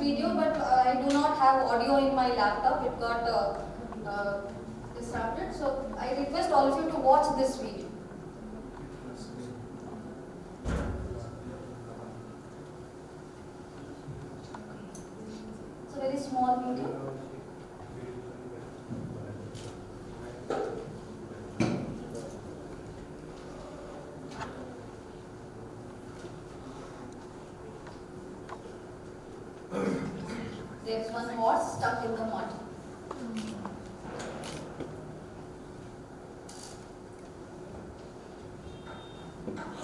video, but I do not have audio in my laptop. It got disrupted. So I request all of you to watch this video. It's a very small video. There's one horse stuck in the mud.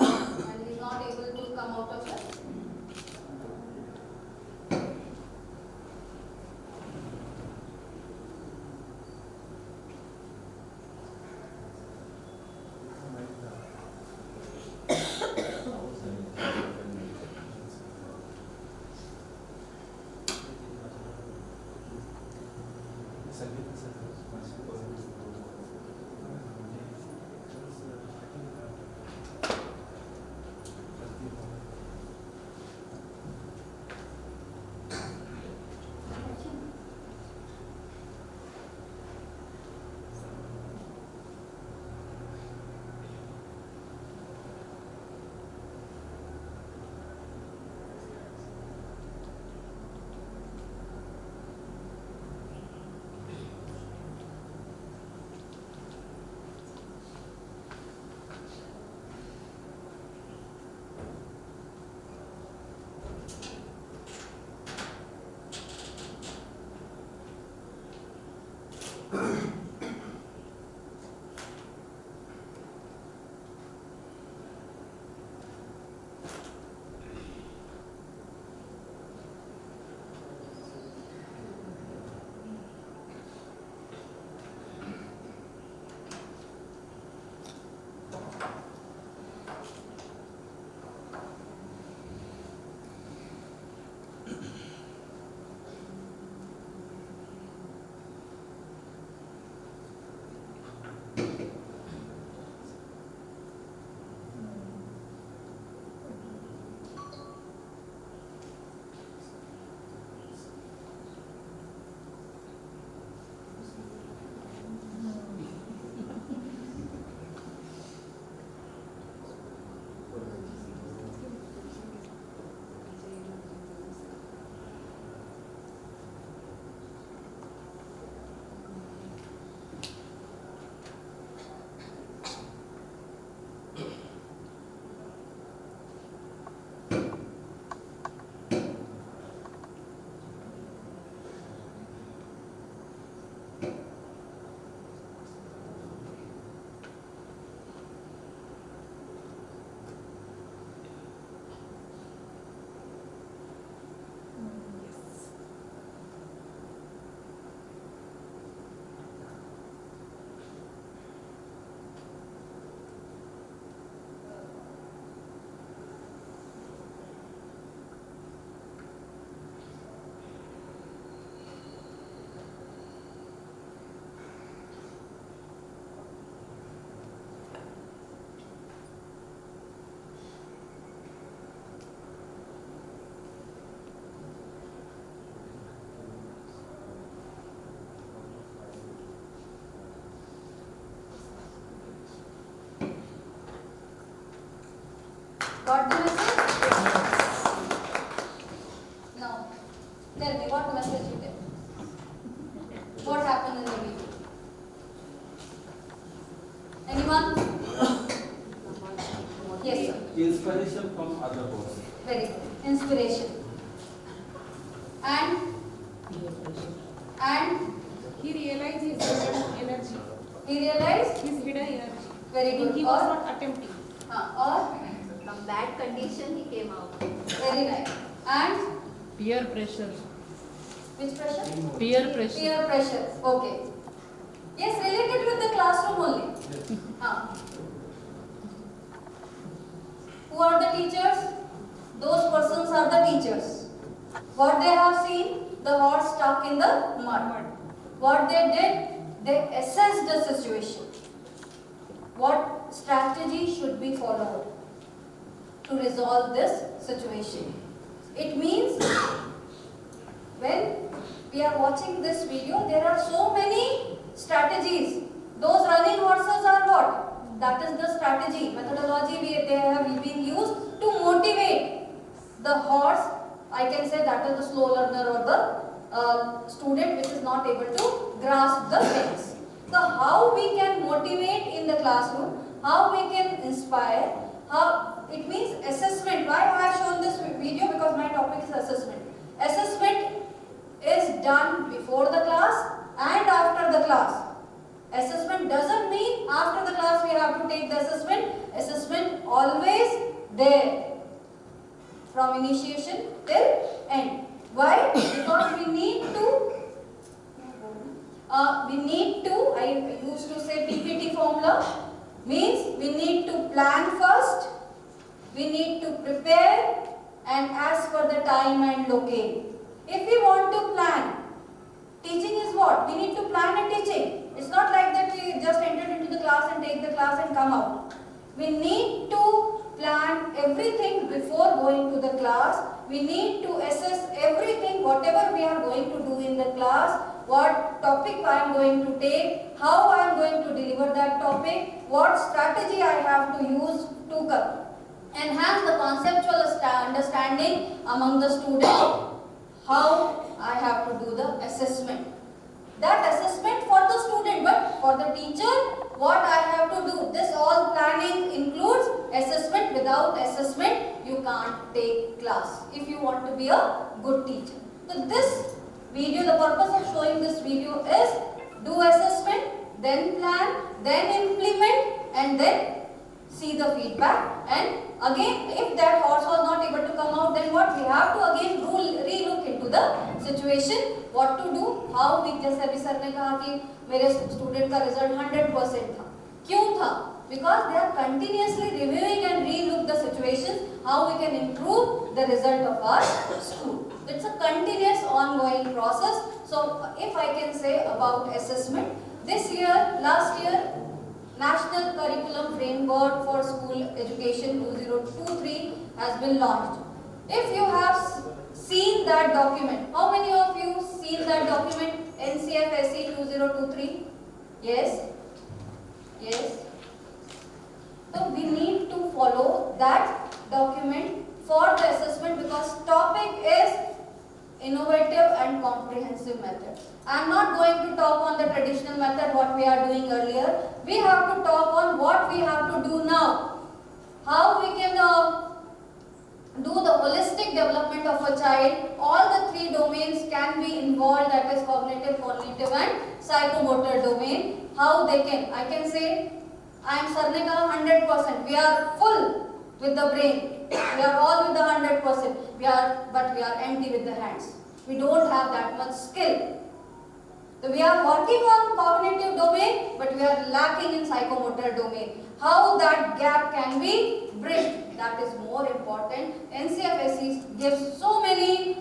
And he's not able to come out of it. Got the message? Now, tell me what message you get. What happened in the video? Anyone? Yes, sir. Inspiration from other books. Very good. Inspiration. And He realized his hidden energy. he realized. His hidden energy. Very good. He was not attempting. Or From that condition he came out. very nice. And Peer pressure. which pressure? Peer pressure. Peer pressure. Okay. Yes, related with the classroom only. Who are the teachers? Those persons are the teachers. What they have seen? The horse stuck in the mud. What they did? They assessed the situation. What strategy should be followed to resolve this situation? It means when we are watching this video, there are so many strategies. Those running horses are what? That is the strategy, methodology they have been used to motivate the horse. I can say that is the slow learner or the student which is not able to grasp the things. So how we can motivate in the classroom, how we can inspire, how it means assessment. Why I have shown this video? Because my topic is assessment. Assessment is done before the class and after the class. Assessment doesn't mean after the class we have to take the assessment. Assessment always there from initiation till end. Why? Because we need to, I used to say PPT formula, means we need to plan first, we need to prepare and ask for the time and locate. If we want to plan, teaching is what? We need to plan a teaching. It's not like that we just enter into the class and take the class and come out. We need to plan everything before going to the class. We need to assess everything, whatever we are going to do in the class, what topic I am going to take, how I am going to deliver that topic, what strategy I have to use to enhance the conceptual understanding among the students, how I have to do the assessment. That assessment for the student, but for the teacher, what I have to do. This all planning includes assessment. Without assessment, you can't take class if you want to be a good teacher. So this video, the purpose of showing this video is do assessment, then plan, then implement, and then see the feedback. And again, if that horse was not able to come out, then what? We have to again re-look into the situation, what to do, how we, जैसे अभी sir ने कहा कि मेरे student का result 100% था. क्यों था? Because they are continuously reviewing and re-look the situations, how we can improve the result of our school. It's a continuous ongoing process. So if I can say about assessment, this year, last year, National Curriculum Framework for School Education 2023 has been launched. If you have seen that document, how many of you seen that document, NCFSE 2023? Yes? Yes? So we need to follow that document for the assessment because topic is innovative and comprehensive method. I am not going to talk on the traditional method what we are doing earlier. We have to talk on what we have to do now. How we can do the holistic development of a child. All the three domains can be involved, that is cognitive, and psychomotor domain. How they can, I can say, I am Sarnika 100%. We are full with the brain. We are all with the 100%. But we are empty with the hands. We don't have that much skill. So we are working on cognitive domain, but we are lacking in psychomotor domain. How that gap can be bridged, that is more important. NCFSE gives so many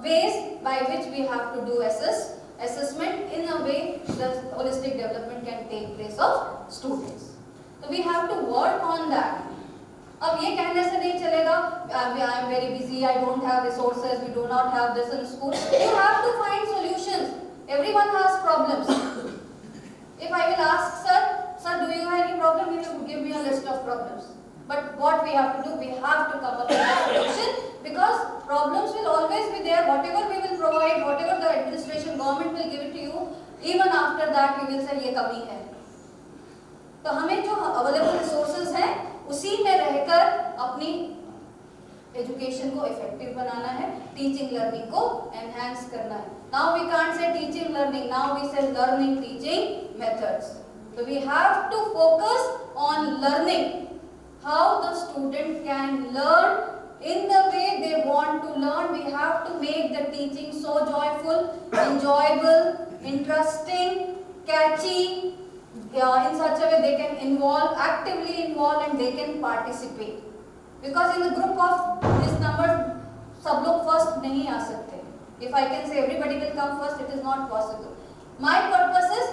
ways by which we have to do assessment. In a way, the holistic development can take place of students. So we have to work on that. अब ये कहने से नहीं चलेगा I am very busy, I don't have resources, we do not have this in school. You have to find solutions. Everyone has problems. If I will ask sir, do you have any problem? He will give me a list of problems. But what we have to do, we have to come up with a solution because problems will always be there. Whatever we will provide, whatever the administration, government will give it to you, even after that you will say ये कमी है. तो हमें जो available resources हैं उसी में रहकर अपनी एजुकेशन को इफेक्टिव बनाना है, टीचिंग लर्निंग को एनहांस करना है. Now we can't say teaching learning, now we say learning teaching methods. So we have to focus on learning, how the student can learn in the way they want to learn. We have to make the teaching so joyful, enjoyable, interesting, catchy, in such a way they can actively involve and they can participate. Because in the group of this number, सब लोग first नहीं आ सकते. If I can say everybody will come first, it is not possible. My purpose is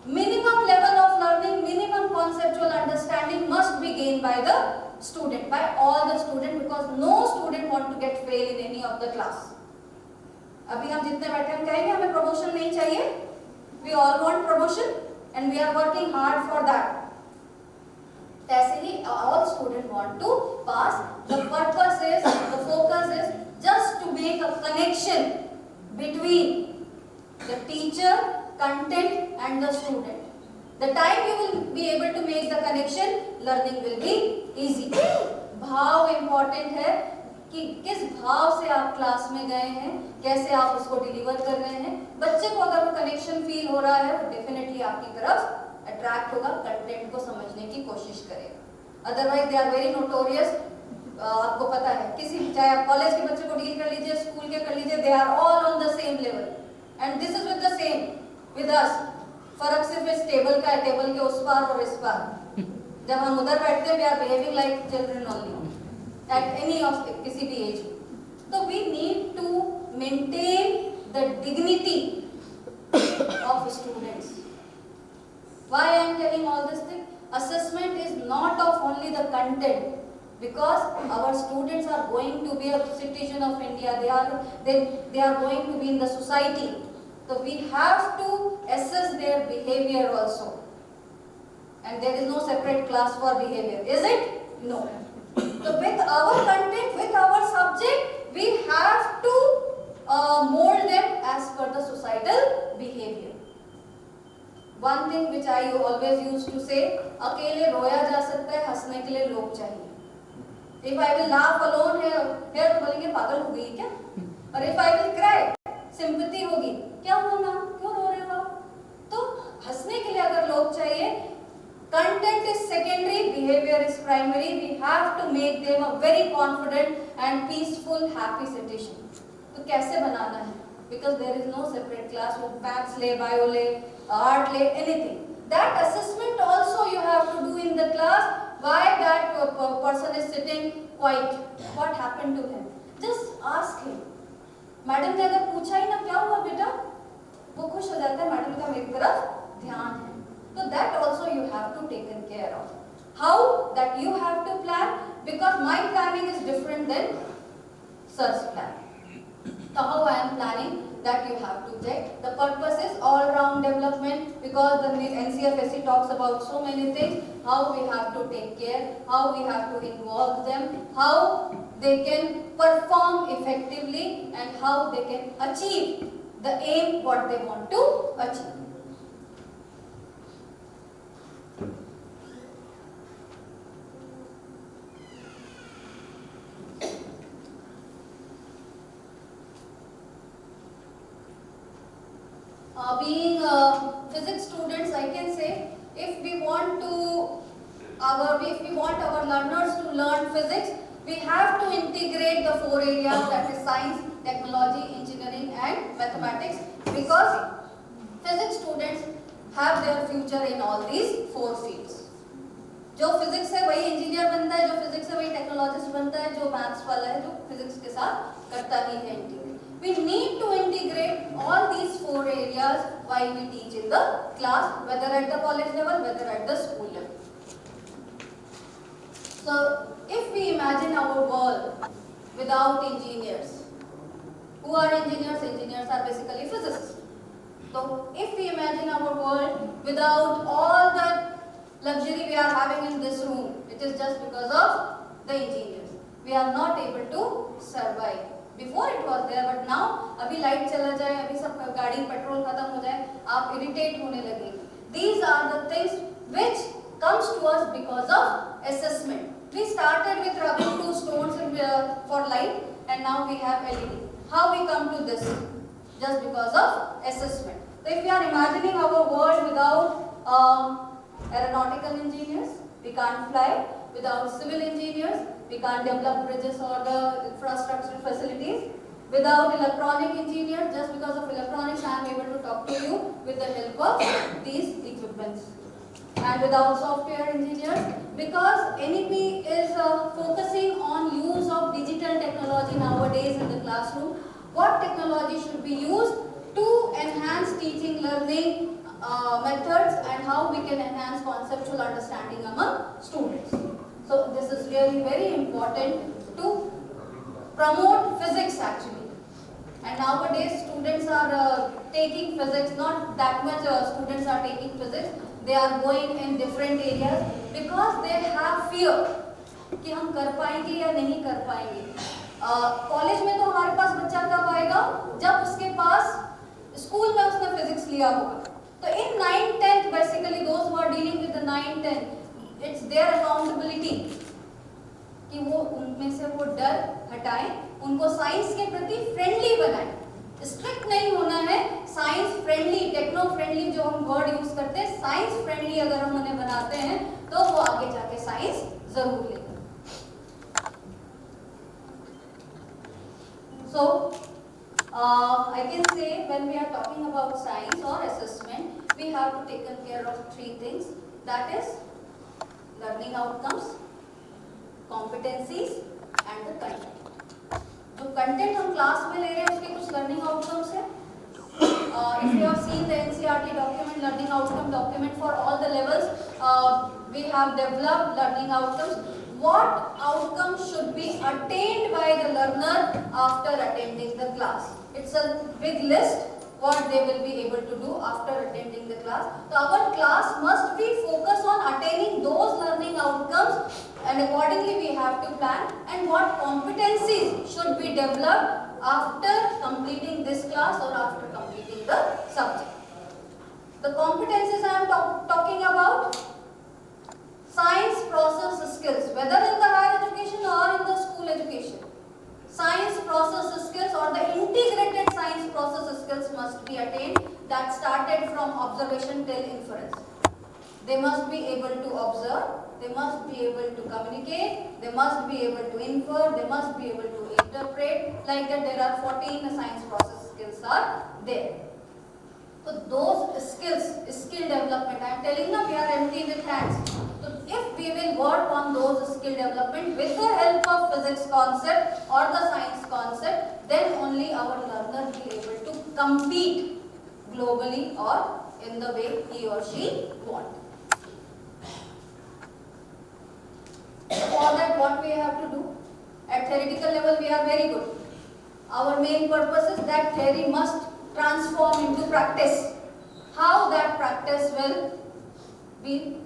minimum level of learning, minimum conceptual understanding must be gained by the student, by all the student, because no student want to get fail in any of the class. अभी हम जितने बैठे हम कहेंगे हमें promotion नहीं चाहिए. We all want promotion and we are working hard for that. ऐसे ही all students want to pass. The purpose is, the focus is just to make a connection between the teacher, content and the student. The time you will be able to make the connection, learning will be easy. भाव important है कि किस भाव से आप class में गए हैं, कैसे आप उसको डिलीवर कर रहे हैं. बच्चे को अगर वो कनेक्शन फील हो रहा है, वो डेफिनेटली आपकी तरफ अट्रैक्ट होगा, कंटेंट को समझने की कोशिश करेगा. Otherwise they are very notorious. आपको पता है, किसी चाहे आप कॉलेज के बच्चे को डील कर लीजिए, स्कूल के कर लीजिए, they are all on the same level. And this is with the same with us. फर्क सिर्फ इस टेबल का है, टेबल के उस पार और इस पार. जब हम उधर बैठते हैं, we are behaving like children only at any of किसी भी एज. तो we need to maintain the dignity of students. Why I am telling all this thing? Assessment is not of only the content, because our students are going to be a citizen of India. They are going to be in the society. So we have to assess their behavior also. And there is no separate class for behavior, is it? No. So with our content, with our subject, we have to mold them as per the societal behavior. One thing which I always used to say, अकेले रोया जा सकता है, हंसने के लिए लोग चाहिए. If I will laugh alone here तो बोलेंगे पागल हो गई क्या? और if I will cry, sympathy होगी, क्या हुआ मैम, क्यों रो रहे हो आप? तो हंसने के लिए अगर लोग चाहिए, content is secondary, behavior is primary. We have to make them a very confident and peaceful, happy citizen. तो कैसे बनाना है? Because there is no separate class. वो maths ले, bio ले, art ले, anything. That assessment also you have to do in the class. Why that person is sitting quiet? What happened to him? Just ask him. Madam ने अगर पूछा ही ना क्या हुआ बेटा, वो खुश हो जाता है, मैडम का मेरी तरफ ध्यान है. So that also you have to take care of. How? That you have to plan, because my planning is different than sir's plan. So how I am planning, that you have to check. The purpose is all-round development, because the NCFSC talks about so many things. How we have to take care, how we have to involve them, how they can perform effectively, and how they can achieve the aim what they want to achieve. Being physics students, I can say, if we want our learners to learn physics, we have to integrate the 4 areas, that is science, technology, engineering and mathematics, because physics students have their future in all these 4 fields. जो physics है वही engineer बनता है, जो physics है वही technologist बनता है, जो मैथ्स वाला है जो फिजिक्स के साथ करता ही है integrate. We need to integrate all these 4 areas while we teach in the class, whether at the college level, whether at the school level. So, if we imagine our world without engineers, who are engineers? Engineers are basically physicists. So, if we imagine our world without all the luxury we are having in this room, it is just because of the engineers. We are not able to survive. Before it was there, but now अभी light चला जाए, अभी सब गाड़ी petrol खत्म हो जाए, आप इरिटेट होने लगेंगे. These are the things which comes to us because of assessment. We started with rubbing 2 stones for light, and now we have LED. How we come to this? Just because of assessment. So if we are imagining our world without aeronautical engineers, we can't fly. Without civil engineers, we can't develop bridges or the infrastructure facilities. Without electronic engineers, just because of electronics, I am able to talk to you with the help of these equipments. And without software engineers, because NEP is focusing on use of digital technology nowadays in the classroom. What technology should be used to enhance teaching, learning methods, and how we can enhance conceptual understanding among students. So this is really very important to promote physics actually. And nowadays students are taking physics, not that much students are taking physics. They are going in different areas because they have fear कि हम कर पाएंगे या नहीं कर पाएंगे. College में तो हमारे पास बच्चा कब आएगा जब उसके पास स्कूल में उसने फिजिक्स लिया होगा. तो इन 9th 10th basically those who are dealing with the 9th 10th it's their accountability कि वो उनमें से वो डर हटाएं, उनको साइंस के प्रति फ्रेंडली बनाएं. स्ट्रिक्ट नहीं होना है, साइंस फ्रेंडली, टेक्नो फ्रेंडली जो हम वर्ड यूज करते हैं, साइंस फ्रेंडली अगर हम उन्हें बनाते हैं तो वो आगे जाके साइंस जरूर लेंगे. So, I can say when we are talking about science or assessment, we have to take care of 3 things. That is learning outcomes, competencies and the content. जो content हम क्लास में ले रहे हैं उसके कुछ learning outcomes है. If you have seen the NCERT document, learning outcome document for all the levels, we have developed learning outcomes. What outcomes should be attained by the learner after attending the class? It's a big list what they will be able to do after attending the class. So our class must be focused on attaining those learning outcomes, and accordingly we have to plan. And what competencies should be developed after completing this class or after completing the subject. The competencies I am talking about. Science process skills, whether in the higher education or in the school education. Science process skills or the integrated science process skills must be attained, that started from observation till inference. They must be able to observe, they must be able to communicate, they must be able to infer, they must be able to interpret. Like that there are 14 science process skills are there. So those skills, skill development, I am telling now we are empty with hands. So if we will work on those skill development with the help of physics concept or the science concept, then only our learner will be able to compete globally or in the way he or she wants. For that what we have to do? At theoretical level we are very good. Our main purpose is that theory must transform into practice. How that practice will be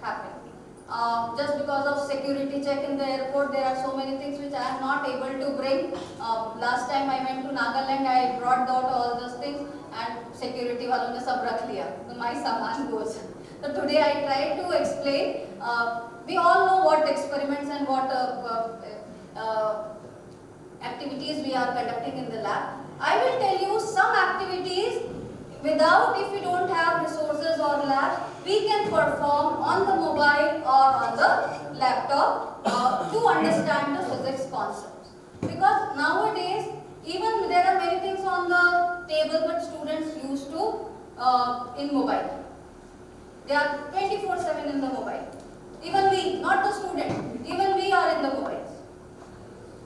happen? Just because of security check in the airport, there are so many things which I am not able to bring. Last time I went to Nagaland, I brought out all those things, and security वालों ने सब रख लिया. So my सामान goes. So today I tried to explain. We all know what experiments and what activities we are conducting in the lab. I will tell you some activities without, if we don't have resources or labs, we can perform on the mobile or on the laptop to understand the physics concepts. Because nowadays, even there are many things on the table, but students used to in mobile. They are 24/7 in the mobile. Even we, not the student, even we are in the mobiles.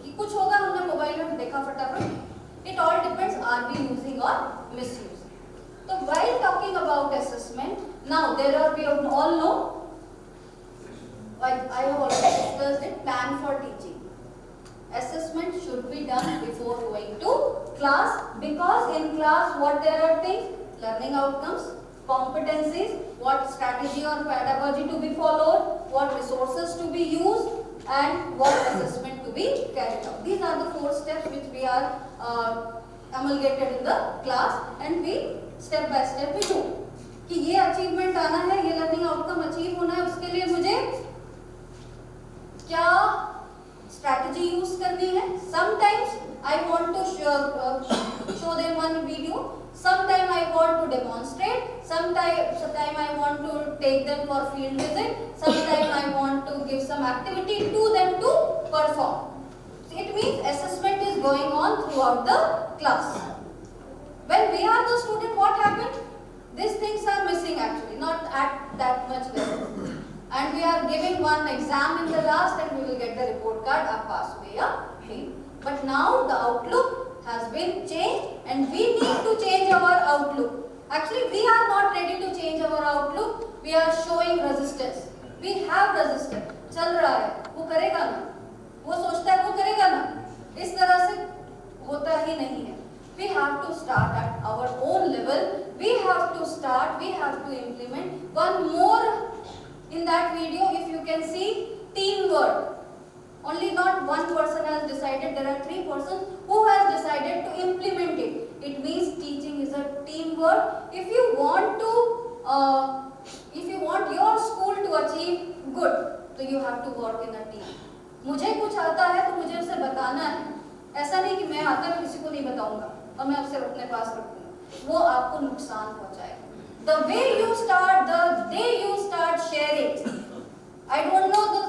कि कुछ होगा हमने mobile में देखा फटाफट. It all depends, are we using or misusing. So while talking about assessment, now there are, we all know, I have already discussed it, plan for teaching. Assessment should be done before going to class, because in class what there are things, learning outcomes, competencies, what strategy or pedagogy to be followed, what resources to be used, and what assessment to be carried out. These are the 4 steps which we are amalgamated in the class, and we step by step we do. कि ये achievement आना है, ये learning outcome achieve होना है, उसके लिए मुझे क्या स्ट्रैटेजी यूज करनी है. Sometimes I want to show them one video, sometime I want to demonstrate, sometime I want to take them for field visit, sometime I want to give some activity to them to perform. It means assessment is going on throughout the class. When we are the student, what happened? These things are missing actually, not at that much level. And we are giving one exam in the last, and we will get the report card, आप pass हुए या fail. But now the outlook has been changed, and we need to change our outlook. Actually, we are not ready to change our outlook. We are showing resistance. We have resistance. चल रहा है, वो करेगा ना, वो सोचता है वो करेगा ना, इस तरह से होता ही नहीं है. We have to start at our own level. We have to start, we have to implement. One more in that video, if you can see, teamwork. Only not one person has decided, there are 3 persons who has decided to implement it. It means teaching is a teamwork. If you want your school to achieve good, so you have to work in a team. मुझे कुछ आता है तो मुझे उसे बताना है. ऐसा नहीं कि मैं आता मैं किसी को नहीं बताऊंगा और मैं उसे अपने पास रखूंगा. वो आपको नुकसान पहुंचाएगा. The way you start, the day you start sharing. I don't know the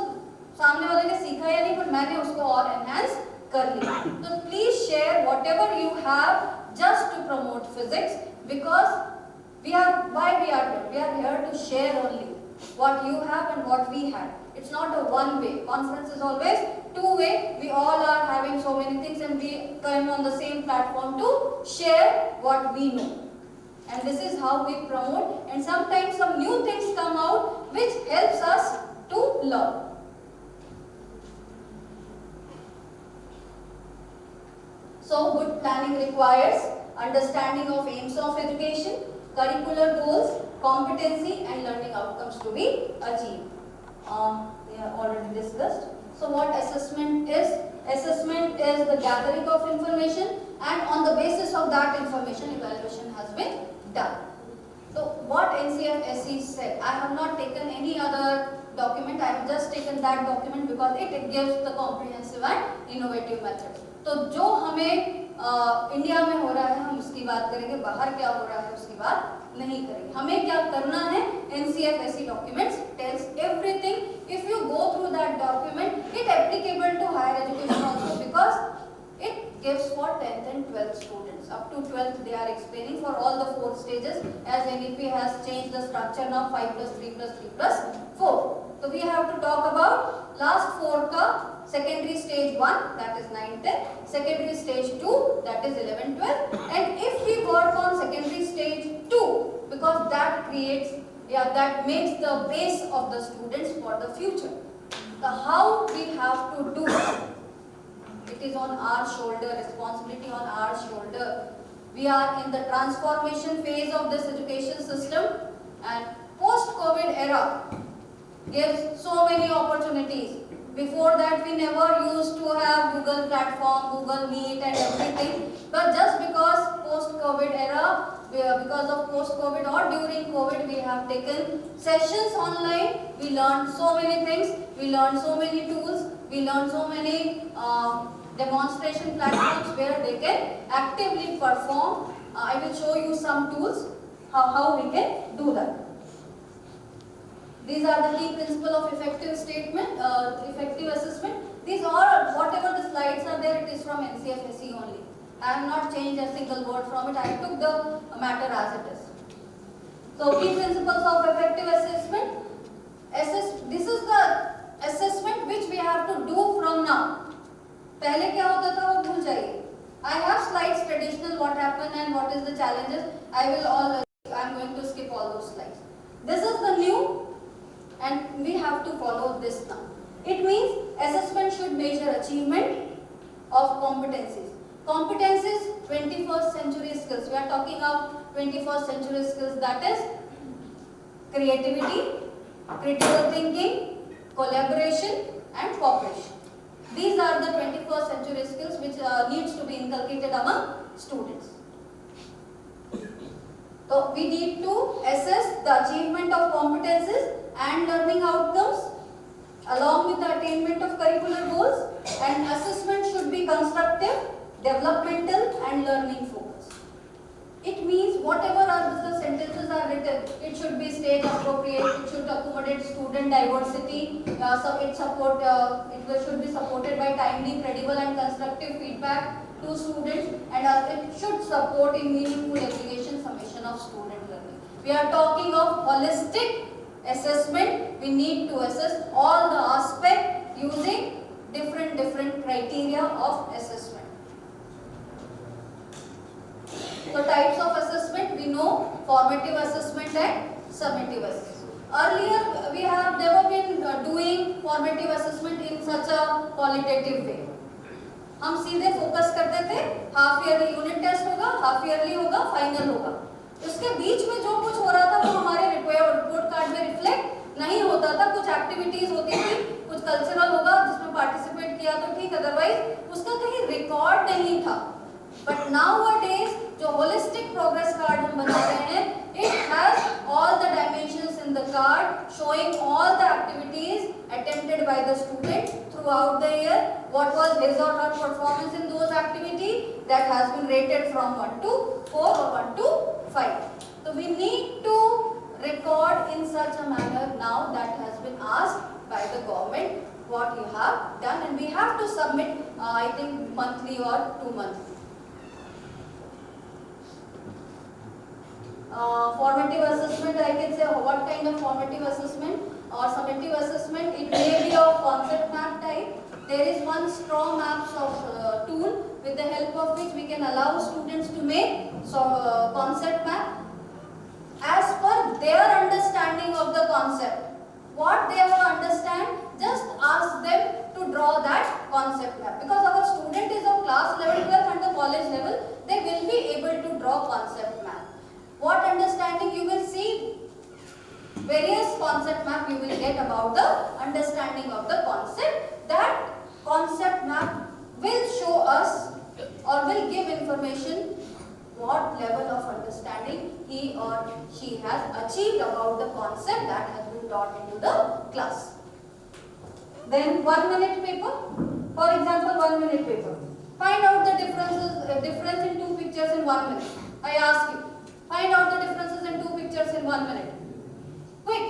सामने वाले ने सीखा या नहीं, पर मैंने उसको और एनहांस कर लिया. तो please share whatever you have just to promote physics, because we are here to share only what you have and what we have. It's not a one way. Conference is always two way. We all are having so many things and we come on the same platform to share what we know. And this is how we promote, and sometimes some new things come out which helps us to learn. So good planning requires understanding of aims of education, curricular goals, competency and learning outcomes to be achieved. We have already discussed. So what assessment is? Assessment is the gathering of information, and on the basis of that information evaluation has been done. So what NCFSE said, I have not taken any other document, I have just taken that document because it gives the comprehensive and innovative methods. तो जो हमें India में हो रहा है हम उसकी बात करेंगे, बाहर क्या हो रहा है उसकी बात नहीं करेंगे. हमें क्या करना है? NCFSE documents tells everything. If you go through that document, it applicable to higher education also, because it gives for 10th and 12th students. Up to 12th they are explaining for all the 4 stages, as NEP has changed the structure now 5 plus 3 plus 3 plus 4. So we have to talk about last 4 ka secondary stage 1, that is 9th 10th, secondary stage 2, that is 11th 12th, and if we work on secondary stage 2, because that creates, that makes the base of the students for the future. The how we have to do it is on our shoulder, responsibility on our shoulder. We are in the transformation phase of this education system, and post-COVID era gives so many opportunities. Before that we never used to have Google platform, Google Meet and everything, but just because post-COVID era, because of post-COVID or during COVID, we have taken sessions online. We learned so many things, we learned so many tools, we learned so many demonstration platforms where they can actively perform. I will show you some tools, how we can do that. These are the key principles of effective assessment. These are, whatever the slides are there, it is from NCFSE only. I have not changed a single word from it. I took the matter as it is. So, key principles of effective assessment. This is the assessment which we have to do from now. पहले क्या होता था वो भूल जाइए. I have slides traditional, what happened and what is the challenges. I am going to skip all those slides. This is the new, and we have to follow this now. It means assessment should measure achievement of competencies. Competencies, 21st century skills. We are talking of 21st century skills, that is creativity, critical thinking, collaboration and cooperation. These are the 21st century skills which needs to be inculcated among students. So we need to assess the achievement of competencies and learning outcomes along with the attainment of curricular goals, and assessment should be constructive, developmental and learning focused. It means whatever the sentences are written, it should be stage appropriate, it should accommodate student diversity, so it should be supported by timely, credible and constructive feedback to students, and it should support in meaningful aggregation summation of student learning. We are talking of holistic assessment. We need to assess all the aspects using different criteria of assessment. So types of assessment, we know formative assessment and summative assessment. Earlier we have never been doing formative assessment in such a qualitative way. हम सीधे focus करते थे, half yearly unit test होगा, half yearly होगा, final होगा। उसके बीच में जो कुछ हो रहा था वो हमारे रिपोर्ट कार्ड में रिफ्लेक्ट नहीं होता था। कुछ एक्टिविटीज होती थी, कुछ कल्चरल होगा जिसमें पार्टिसिपेट किया तो ठीक, अदरवाइज उसका कहीं रिकॉर्ड नहीं था। बट नाउअडेज जो होलिस्टिक प्रोग्रेस कार्ड हम बना रहे हैं, it has all the dimensions in the card showing all the activities attempted by the student throughout the year, what was his or her performance in those activities, that has been rated from 1 to 4 or 1 to 5. So we need to record in such a manner now that has been asked by the government what you have done, and we have to submit I think monthly or 2 monthly. Formative assessment, I can say what kind of formative assessment or summative assessment. It may be of concept map type. There is one strong maps of tool with the help of which we can allow students to make concept map as per their understanding of the concept. What they will understand, just ask them to draw that concept map, because our student is of class level 12 and the college level, they will be able to draw concept map. What understanding you will see, various concept map you will get about the understanding of the concept. That concept map will show us or will give information what level of understanding he or she has achieved about the concept that has been taught into the class. Then 1 minute paper, for example 1 minute paper. Find out the difference in two pictures in 1 minute. I ask you. Find out the differences in two pictures in 1 minute. Quick.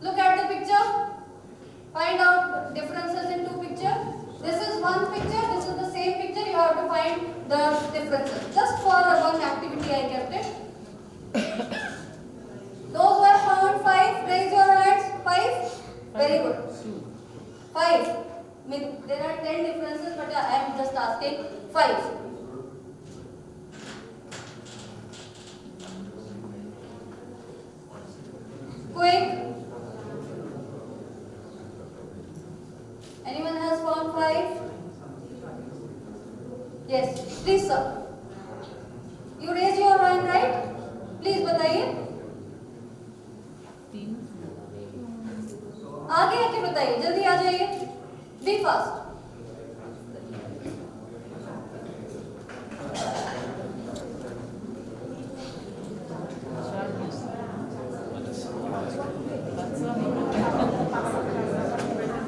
Look at the picture. Find out differences in two pictures. This is one picture, this is the same picture. You have to find the differences. Just for one activity I kept it. Those who have found 5, raise your hands. 5? Very good. 5. There are 10 differences, but I am just asking 5. Quick. Anyone has found 5? Yes, please sir. You raise your hand, right? Please बताइए. आगे आके बताइए, जल्दी आ जाइए. Be fast.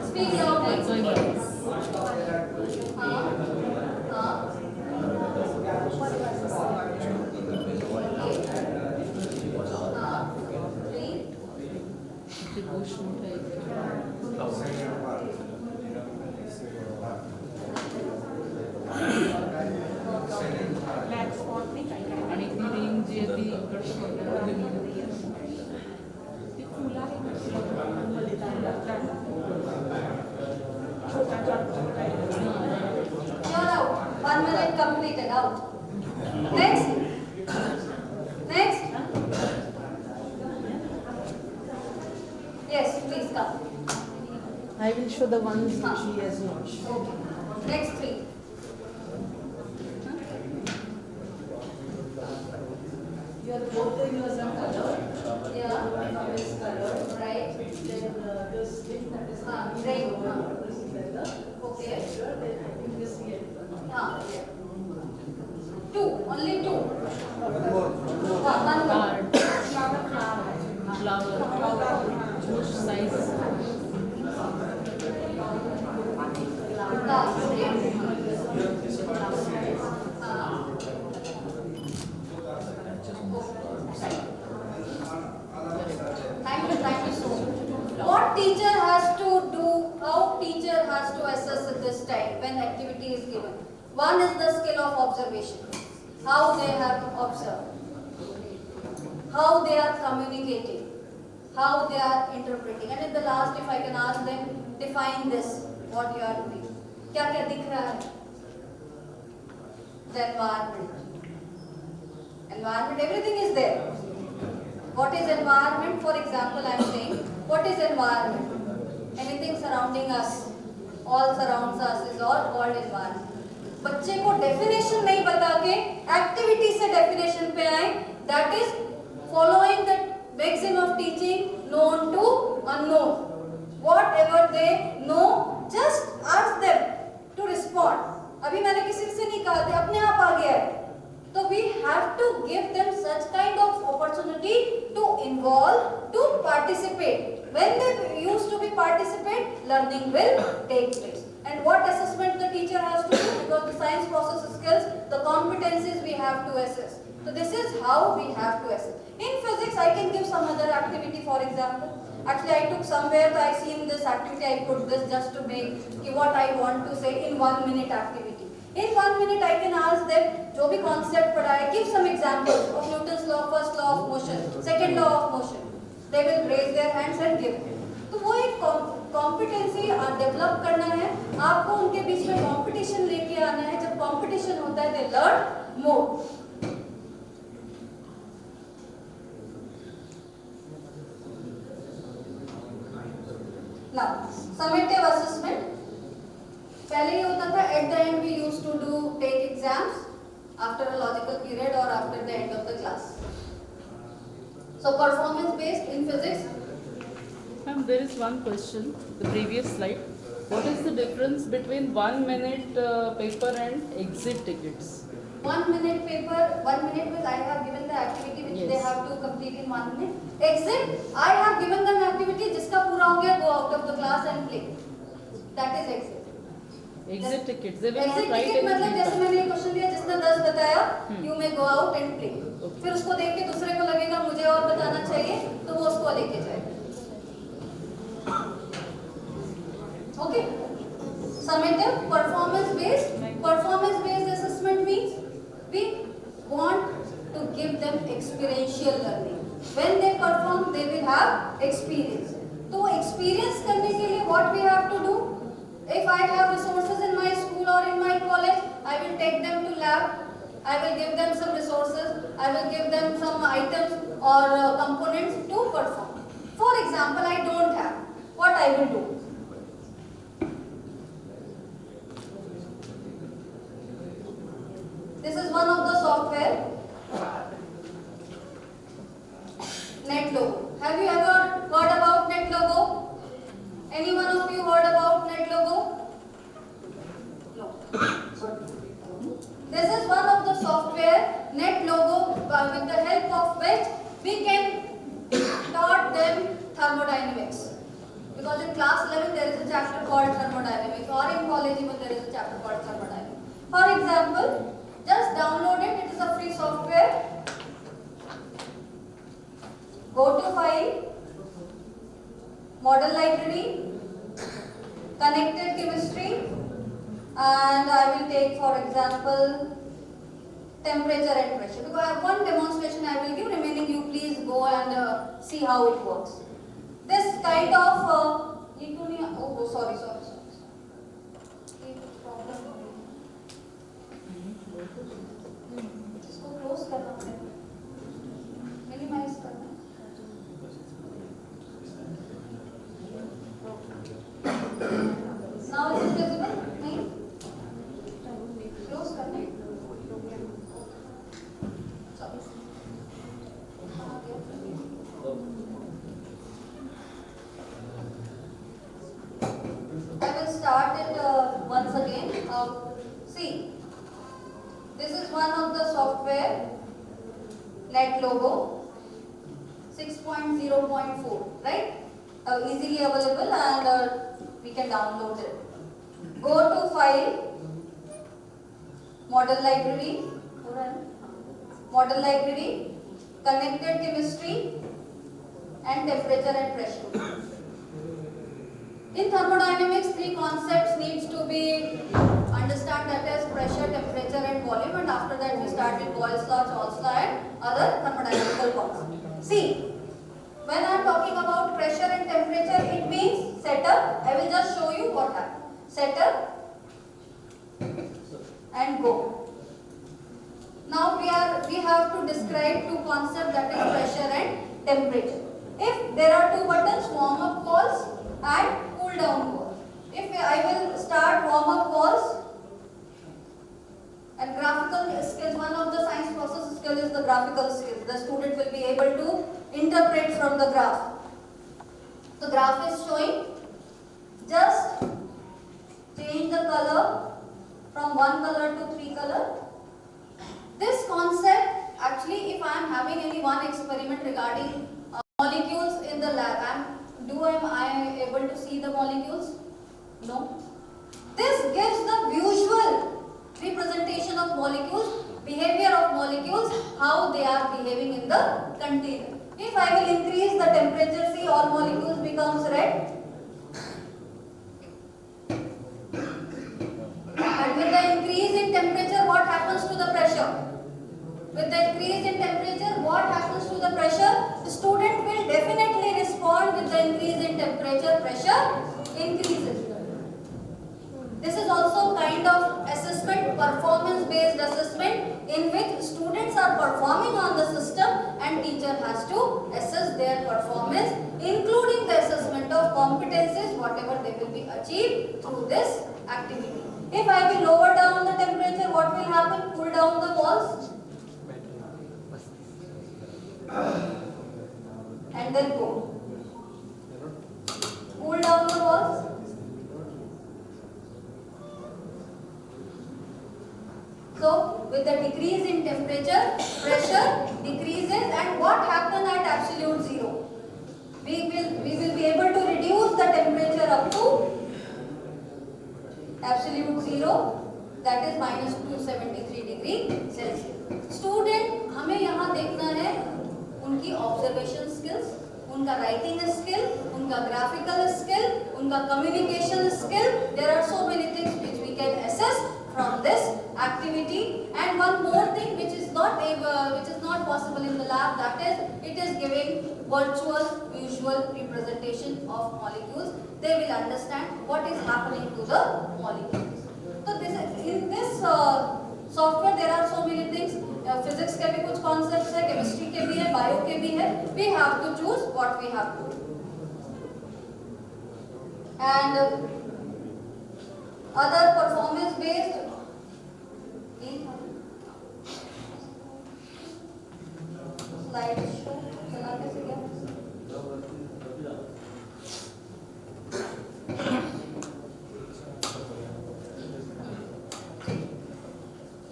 Speak loudly. Black spot नाही काय आणि ती रिंग जी आहे ती इकडचं पडलं. ती फुलं आहे छोटा You're out. 1 minute completed. Out. Next. Next. Yes, please come. I will show the ones which he has not shown. Okay. Next 3. Your both the yours are colored. Yeah. One is colored. Right. Then this thing that is Right. this is leather. Okay. Sure. Then I think this yellow. 2. Only 2. One more. Card flower size Thank you so much. What teacher has to do, how teacher has to assess at this time when activity is given? One is the skill of observation. How they have observed. How they are communicating. How they are interpreting. And in the last, if I can ask them, define this, what you are doing. क्या क्या दिख रहा है? The environment. Environment, everything is there. What is environment? For example, I am saying, what is environment? Anything surrounding us, all surrounds us is all called environment. बच्चे को definition नहीं बता के एक्टिविटी से डेफिनेशन पे आए, that is following the maxim of teaching known to unknown. Whatever they know, just ask them to respond. अभी मैंने किसी से नहीं कहा था, अपने आप आ गया है. So we have to give them such kind of opportunity to involve, to participate. When they used to be participate, learning will take place. And what assessment the teacher has to do, because the science process skills, the competencies we have to assess. So this is how we have to assess. In physics, I can give some other activity, for example. Actually, I took somewhere, so I seen this activity, I put this just to make what I want to say in 1 minute activity. In 1 minute, I can ask them, जो भी concept पढ़ा है, give some examples of Newton's law, first law of motion, second law of motion. They will raise their hands and give. तो वो एक competency develop करना है, आपको उनके बीच में competition लेके आना है. जब competition होता है, they learn more. Now, summative assessment. पहले ये होता था, at the end we used to do take exams after a logical period or after the end of the class. So performance based in physics. Ma'am, there is one question, the previous slide. What is the difference between 1 minute paper and exit tickets? 1 minute paper, 1 minute means I have given the activity which they Yes. have to complete in 1 minute. Exit, I have given them activity जिसका पूरा हो गया, go out of the class and play. That is exit. Exit tickets, they will Exit not write ticket मतलब जैसे anything. मैंने question दिया, जिसने 10 बताया, you may go out and play. Okay. फिर उसको देख के दूसरे को लगेगा मुझे और बताना चाहिए, तो वो उसको लेके जाएगा. Okay. Summative, performance based assessment means we want to give them experiential learning. When they perform, they will have experience. तो experience करने के लिए what we have to do? If I have resources in my school or in my college, I will take them to lab. I will give them some resources. I will give them some items or components to perform. For example, I don't have. What I will do? This is one of the software. NetLogo. Have you ever heard about NetLogo? Any one of you heard about NetLogo? No. This is one of the software, NetLogo, with the help of which we can taught them thermodynamics. Because in class 11 there is a chapter called thermodynamics, or in college even there is a chapter called thermodynamics. For example, just download it. It is a free software. Go to File, Model Library, Connected Chemistry, and I will take, for example, temperature and pressure. Because I have one demonstration I will give. Remaining you please go and see how it works. This kind of sorry. इसको close करना पड़ेगा, minimise करना. Now is it visible? नहीं? Close करना. Sorry. I will start it once again. See, this is one of the software, NetLogo 6.0.4, right? Easily available and we can download it. Go to File, Model Library, Connected Chemistry, and Temperature and Pressure. In thermodynamics, 3 concepts needs to be understand, that is pressure, temperature and volume, and after that we start with Boyle's law, Chaule's law and other thermodynamical concepts. See, when I am talking about pressure and temperature, it means setup. I will just show you what happens. Setup and go. Now we have to describe 2 concepts, that is pressure and temperature. If there are 2 buttons, warm up calls and cool down calls. If I will start warm up calls And graphical skills, one of the science process skill is the graphical skills. The student will be able to interpret from the graph. The graph is showing, just change the color from one color to three color. This concept, actually, if I am having any one experiment regarding molecules in the lab, am I able to see the molecules? No. This gives the visual representation of molecules, behavior of molecules, how they are behaving in the container. If I will increase the temperature, see all molecules becomes red. And with the increase in temperature, what happens to the pressure? With the increase in temperature, what happens to the pressure? The student will definitely respond with the increase in temperature, pressure increases. This is also kind of assessment, performance-based assessment, in which students are performing on the system and teacher has to assess their performance, including the assessment of competencies, whatever they will be achieved through this activity. If I will lower down the temperature, what will happen? Cool down the walls and then go. Cool down the walls. So, with the decrease in temperature, pressure decreases, and what happens at absolute zero? We will be able to reduce the temperature up to absolute zero, that is minus 273 degree Celsius. Student, हमें यहाँ देखना है उनकी observation skills, उनका writing skill, उनका graphical skill, उनका communication skill. There are so many things which we can assess from this activity. And one more thing which is not possible in the lab, that is, it is giving virtual visual representation of molecules. They will understand what is happening to the molecules. So this is, in this software there are so many things. Physics के भी कुछ concepts है, chemistry के भी है, bio के भी है. We have to choose what we have to do. And other performance based slide show चला कैसे गया?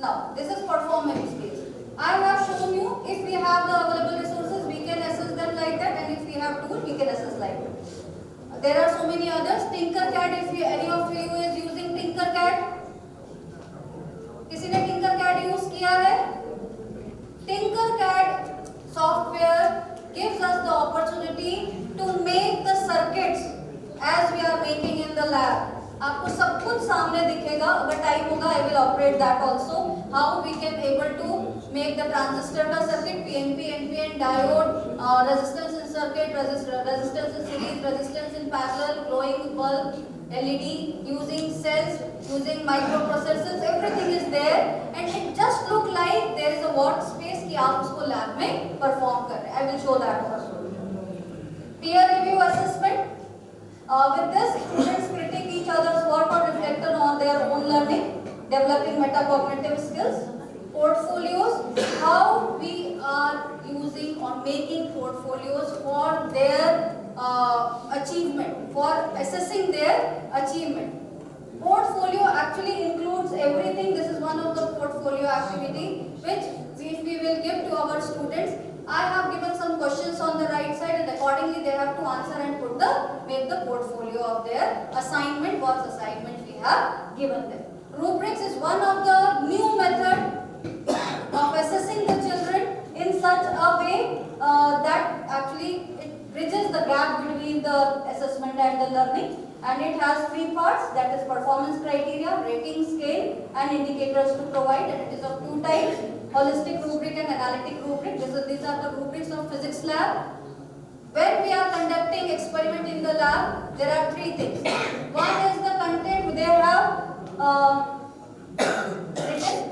Now this is performance based. I have shown you, if we have the available resources we can assess them like that, and if we have tool we can assess like that. There are so many others. Tinkercad, if any of you is using Tinkercad, किसी ने Tinkercad use किया है? Tinkercad software gives us the opportunity to make the circuits as we are making in the lab. आपको सब कुछ सामने दिखेगा. अगर टाइम होगा I will operate that also. How we can able to make the transistor का circuit, PNP, NPN, diode, resistance in circuit, resistance in series, resistance in parallel, glowing bulb, LED, using cells, using microprocessors, everything is there, and it just look like there is a workspace कि आप उसको lab में perform कर रहे हैं. I will show that also. Peer review assessment. With this, students critique each other's work or reflect on their own learning, developing metacognitive skills. Portfolios, how we are using or making portfolios for their achievement, for assessing their achievement. Portfolio actually includes everything. This is one of the portfolio activity which we will give to our students. I have given some questions on the right side, and accordingly they have to answer and make the portfolio of their assignment, what assignment we have given them. Rubrics is one of the new method of assessing the children in such a way that actually it bridges the gap between the assessment and the learning, and it has three parts, that is performance criteria, rating scale, and indicators to provide, and it is of two types, holistic rubric and analytic rubric. These are the rubrics of physics lab. When we are conducting experiment in the lab, there are three things. One is the content, they have written,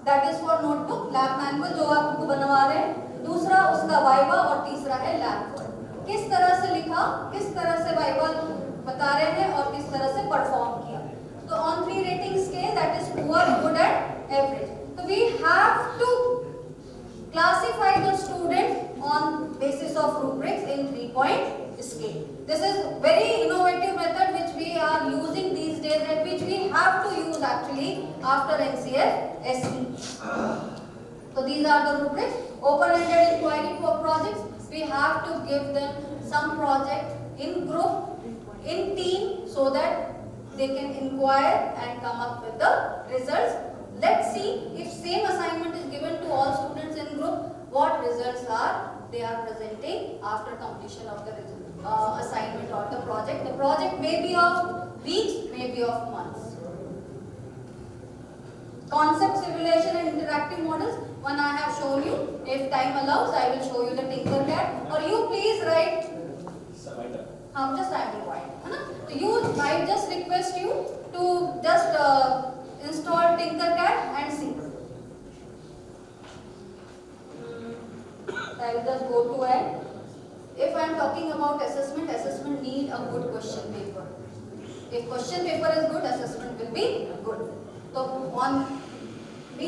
that is for notebook, lab manual जो आपको बनवा रहे हैं. दूसरा उसका viva, और तीसरा है लैब वर्क. किस तरह से लिखा, किस तरह से वाइवा बता रहे हैं और किस तरह से परफॉर्म किया. So on 3 rating scale, that is poor, good, and average. So we have to classify the student on basis of rubrics in 3-point scale. This is very innovative method which we are using these days and which we have to use actually after NCF SE. So these are the rubrics. Open-ended inquiry projects. We have to give them some project in group, in team, so that they can inquire and come up with the results. Let's see if same assignment is given to all students in group, what results they are presenting after completion of the assignment or the project. The project may be of weeks, may be of months. Concept simulation and interactive models. One I have shown you. If time allows, I will show you the Tinkercad. Or you please write. Just I will write. So I just request you to just install Tinkercad and see. I will just go to end. If I am talking about assessment need a good question paper. If question paper is good, assessment will be good. So we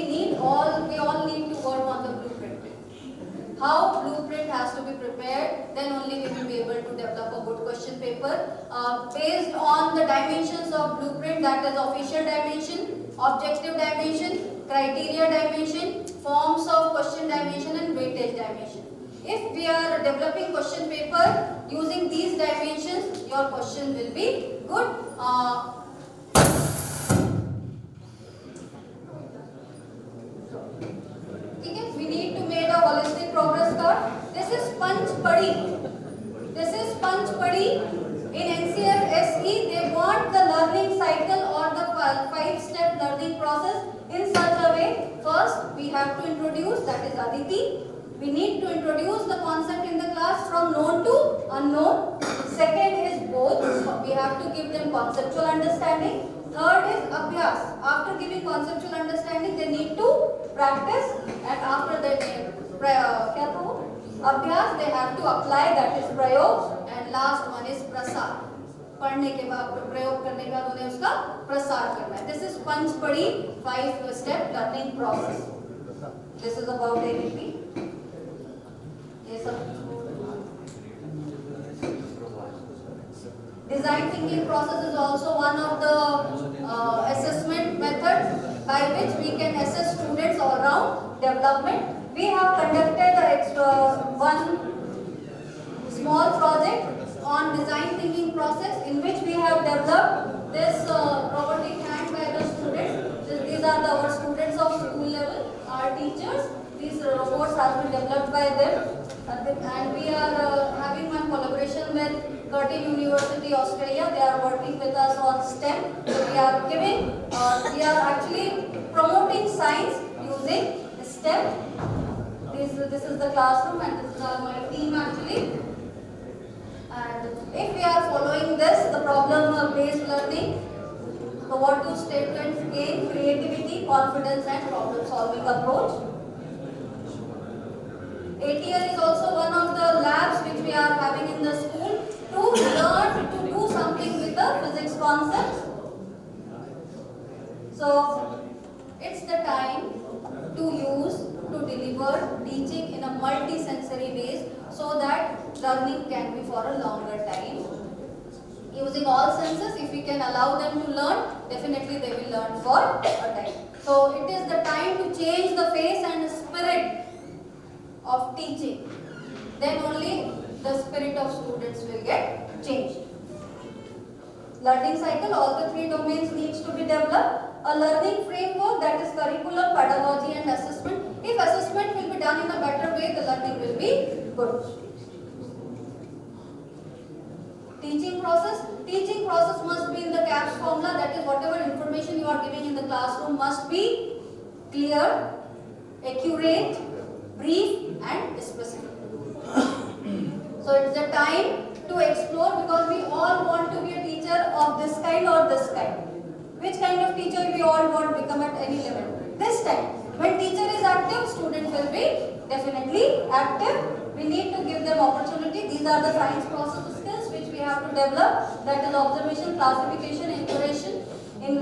all need to work on the blueprint. How blueprint has to be prepared, then only we will be able to develop a good question paper based on the dimensions of blueprint, that is official dimension, objective dimension, criteria dimension, forms of question dimension and weightage dimension. If we are developing question paper using these dimensions, your question will be good. We need to make a holistic progress card. This is Panch Padi. In NCF SE, they want the learning cycle or the 5-step learning process in such a way. First, we have to introduce, that is Aditi. We need to introduce the concept in the class from known to unknown. Second is both. We have to give them conceptual understanding. Third is Abhyas. After giving conceptual understanding, they need to practice, and after that, Abhyas, they have to apply, that is Prayog, and last one is Prasar. पढ़ने के बाद प्रयोग करने के बाद उन्हें उसका प्रसार करना है. This is Panchpadi 5-step learning process. This is about ABP. ये सब design thinking process is also one of the assessment methods by which we can assess students all around development. We have conducted one small project on design thinking process in which we have developed this robotic hand by the students. These are our students of school level, our teachers. These robots have been developed by them. And we are having one collaboration with Curtin University, Australia. They are working with us on STEM. So we are actually promoting science using STEM. This is the classroom and this is my team actually. And if we are following this, the problem-based learning, so what do statements gain? Creativity, confidence and problem-solving approach. ATL is also one of the labs which we are having in the school to learn to do something with the physics concepts. So it's the time to deliver teaching in a multi-sensory ways so that learning can be for a longer time. Using all senses, if we can allow them to learn, definitely they will learn for a time. So it is the time to change the face and spirit of teaching. Then only the spirit of students will get changed. Learning cycle, all the 3 domains needs to be developed. A learning framework, that is curriculum, pedagogy and assessment. If assessment will be done in a better way, the learning will be good. Teaching process must be in the CAPS formula, that is whatever information you are giving in the classroom must be clear, accurate, brief and specific. So it's the time to explore because we all want to be a teacher of this kind or this kind. Which kind of teacher we all want to become at any level? This time. When teacher is active, student will be definitely active. We need to give them opportunity. These are the science process skills which we have to develop. That is observation, classification, in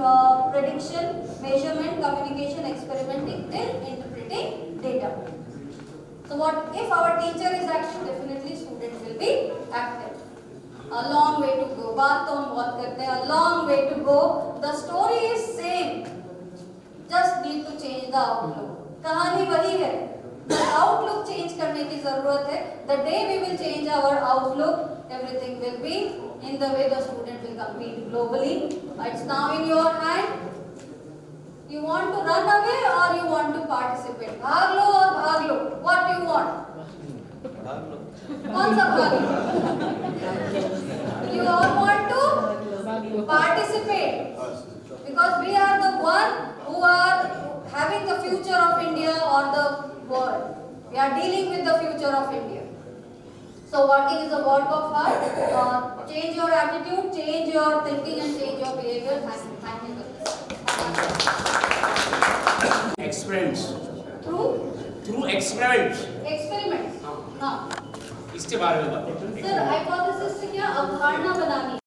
prediction, measurement, communication, experimenting till interpreting data. So what if our teacher is active, definitely student will be active. A long way to go. बात तो हम बहुत करते हैं. A long way to go. The story is same. Just need to change the outlook. कहानी वही है. The outlook change करने की जरूरत है. The day we will change our outlook, everything will be in the way the student will compete globally. It's now in your hand. You want to run away or you want to participate? भाग लो और भाग लो. What do you want? कौन सा भाग लो? You all want to participate because we are the one who are having the future of India or the world. We are dealing with the future of India. So working is a work of art. Change your attitude, change your thinking, and change your behavior. Thank you. Experiments Through experiments experiments. हाँ. इसके बारे में बताओ. Sir hypothesis से क्या अवधारणा बनानी